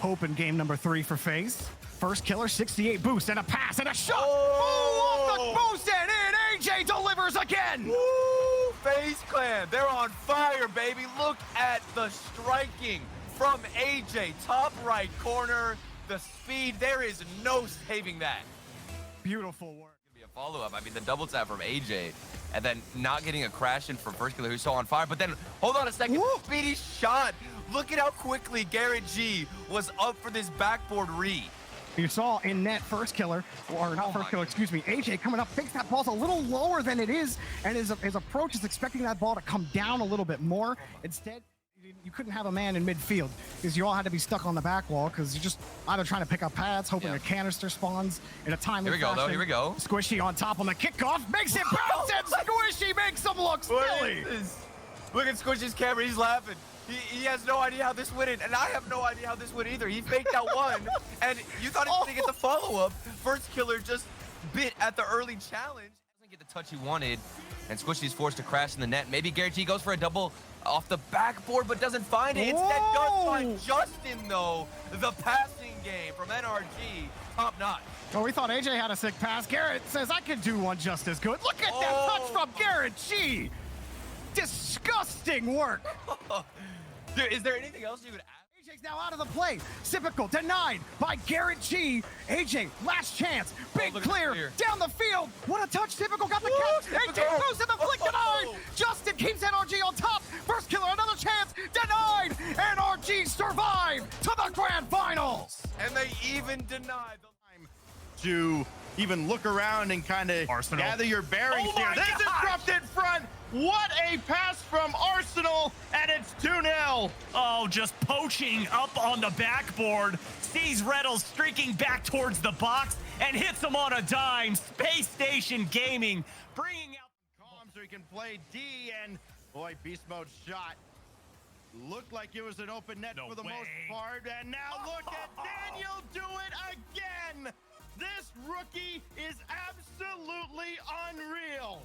hope in game number 3 for FaZe. First killer, 68 boost, and a pass, and a shot! Oh! Off the boost, and in! AJ delivers again! Woo! FaZe Clan, they're on fire, baby. Look at the striking from AJ. Top right corner, the speed, there is no saving that. Beautiful work. Gonna be a follow-up. I mean, the double tap from AJ, and then not getting a crash in from first killer who's so on fire. But then, hold on a second, Woo! speedy shot. Look at how quickly GarrettG was up for this backboard read. You saw in net first killer, or not first killer, excuse me, AJ coming up, thinks that ball's a little lower than it is, and his approach is expecting that ball to come down a little bit more. Instead, you couldn't have a man in midfield because you all had to be stuck on the back wall because you're just either trying to pick up pads, hoping a canister spawns in a timely Here we go, fashion. though. Here we go. Squishy on top on the kickoff, makes it bounce, and Squishy makes him look silly. Look at Squishy's camera, he's laughing. He has no idea how this went in, and I have no idea how this went either. He faked out one, and you thought he was going to get the follow-up. First killer just bit at the early challenge. Doesn't get the touch he wanted, and Squishy's forced to crash in the net. Maybe GarrettG goes for a double off the backboard, but doesn't find it. Instead, does find Justin, though. The passing game from NRG, top notch. Oh, we thought AJ had a sick pass. Garrett says, I could do one just as good. Look at that touch from GarrettG. Disgusting work. Dude, is there anything else you would add? AJ's now out of the play. Sipical denied by GarrettG. AJ, last chance. Big clear down the field. What a touch. Sipical got the catch. AJ goes to the flick denied. Justin keeps NRG on top. First killer, another chance. Denied. NRG survived to the grand finals. And they even denied the time to even look around and kind of gather your bearings here. This is disrupted front. What a pass from Arsenal, and it's 2-0. Oh, just poaching up on the backboard. Sees Reynolds streaking back towards the box and hits him on a dime. Space Station Gaming bringing out calm so he can play D, and boy, beast mode shot looked like it was an open net for the most part, and now look at Daniel do it again. This rookie is absolutely unreal.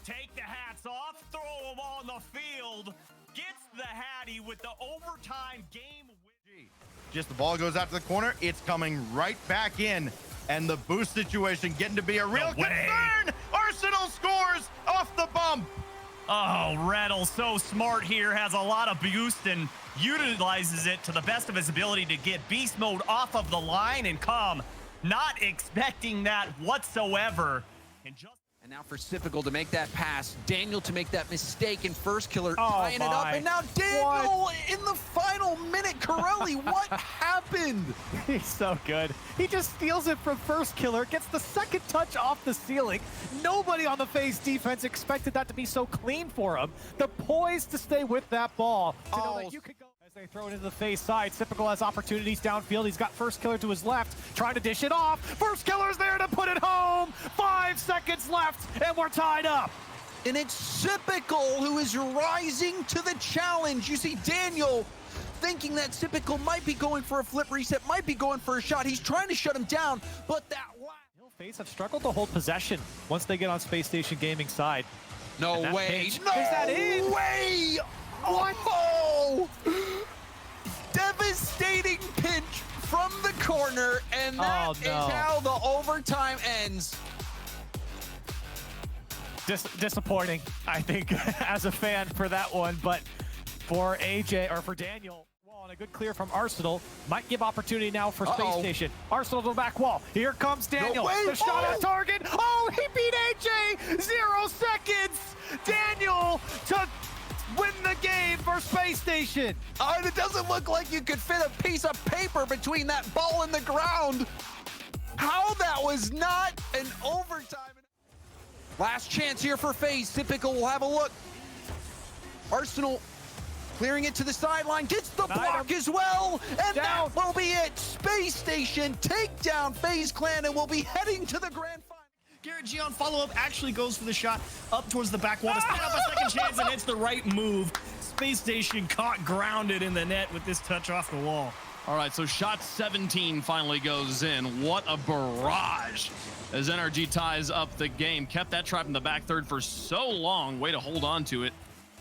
Take the hats off, throw them on the field, gets the Hattie with the overtime game win. Just the ball goes out to the corner, it's coming right back in, and the boost situation getting to be a real concern. Arsenal scores off the bump. Oh, Reynolds so smart here, has a lot of boost and utilizes it to the best of his ability to get beast mode off of the line and come. Not expecting that whatsoever. And now for Sipical to make that pass, Daniel to make that mistake, and first killer tying it up, and now Daniel in the final minute. Corelli, what happened? He's so good. He just steals it from first killer, gets the second touch off the ceiling. Nobody on the FaZe defense expected that to be so clean for him. The poise to stay with that ball, to know that you could go. As they throw it into the FaZe side, Sipical has opportunities downfield. He's got first killer to his left, trying to dish it off. First killer's there to put it home. 5 seconds left, and we're tied up. And it's Sipical who is rising to the challenge. You see Daniel thinking that Sipical might be going for a flip reset, might be going for a shot. He's trying to shut him down, but that FaZe have struggled to hold possession once they get on Space Station Gaming side. No way. No way. What? Oh! Devastating pinch from the corner, and that is how the overtime ends. Disappointing, I think, as a fan for that one, but for AJ, or for Daniel, and a good clear from Arsenal, might give opportunity now for Space Station. Arsenal to the back wall. Here comes Daniel. The shot at target. Oh, he beat AJ. 0 seconds. Daniel to win the game for Space Station. And it doesn't look like you could fit a piece of paper between that ball and the ground. How that was not an overtime. Last chance here for FaZe. Sipical will have a look. Arsenal clearing it to the sideline, gets the block as well, and that will be it. Space Station take down FaZe Clan, and will be heading to the grand final. GarrettG on follow-up actually goes for the shot up towards the back wall to set up a second chance, and it's the right move. Space Station caught grounded in the net with this touch off the wall. All right, so shot 17 finally goes in. What a barrage as NRG ties up the game. Kept that trap in the back third for so long. Way to hold on to it.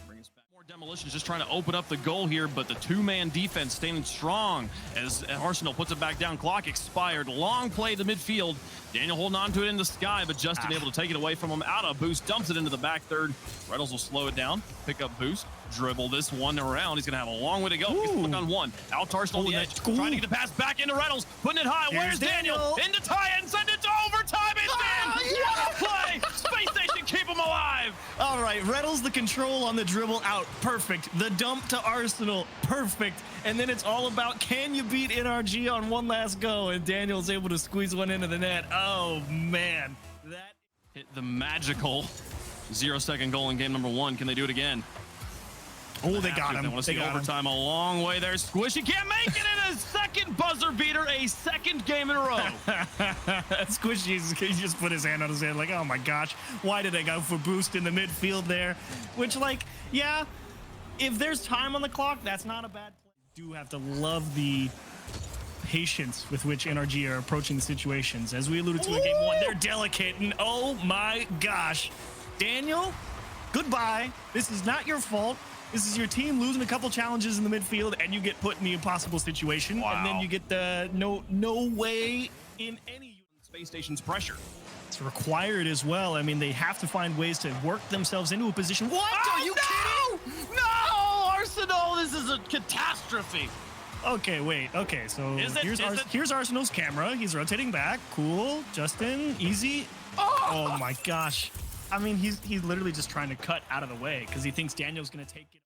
Bring us back. More Demolition's just trying to open up the goal here, but the two-man defense standing strong as Arsenal puts it back down. Clock expired. Long play to midfield. Daniel holding on to it in the sky, but Justin able to take it away from him. Out of boost, dumps it into the back third. Reynolds will slow it down, pick up boost, dribble this one around. He's going to have a long way to go. He's stuck on one. Out to Arsenal on the edge, trying to get the pass back into Reynolds, putting it high. Where's Daniel? Into tie and send it to overtime. It's in! What a play! Space Station, keep him alive! All right, Reynolds the control on the dribble out. Perfect. The dump to Arsenal. Perfect. And then it's all about, can you beat NRG on one last go? And Daniel's able to squeeze one into the net. Oh, man. That hit the magical 0-second goal in game number 1. Can they do it again? Oh, they got him. They want to see overtime a long way there. Squishy can't make it in a second buzzer beater, a second game in a row. Squishy, he just put his hand on his head like, oh my gosh, why did I go for boost in the midfield there? Which, like, yeah, if there's time on the clock, that's not a bad play. You do have to love the patience with which NRG are approaching the situations. As we alluded to in game 1, they're delicate, and oh my gosh. Daniel, goodbye. This is not your fault. This is your team losing a couple challenges in the midfield, and you get put in the impossible situation. Wow. And then you get the no way in any Space Station's pressure. It's required as well. I mean, they have to find ways to work themselves into a position. What? Oh, Are you kidding? No! Arsenal, this is a catastrophe. Okay, wait. Okay, so here's Arsenal's camera. He's rotating back. Cool. Justin, easy. Oh my gosh. I mean, he's literally just trying to cut out of the way because he thinks Daniel's going to take it.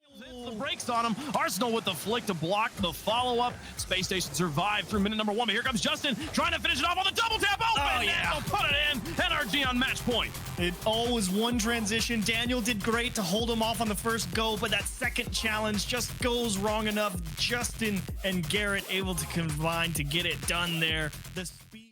The brakes on him. Arsenal with the flick to block the follow-up. Space Station survived through minute number 1, but here comes Justin trying to finish it off on the double tap. Open! Oh, yeah. They'll put it in. NRG on match point. It all was one transition. Daniel did great to hold him off on the first go, but that second challenge just goes wrong enough. Justin and Garrett able to combine to get it done there. The speed.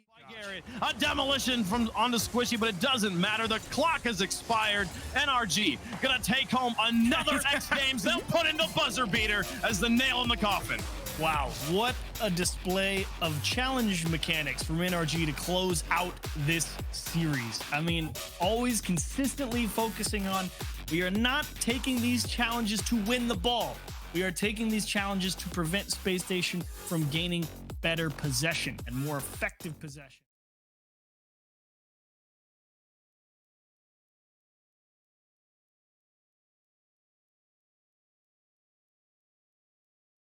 A demolition from onto Squishy, but it doesn't matter. The clock has expired. NRG gonna take home another X Games. They'll put in the buzzer beater as the nail in the coffin. Wow, what a display of challenge mechanics from NRG to close out this series. I mean, always consistently focusing on, we are not taking these challenges to win the ball. We are taking these challenges to prevent Space Station from gaining better possession and more effective possession.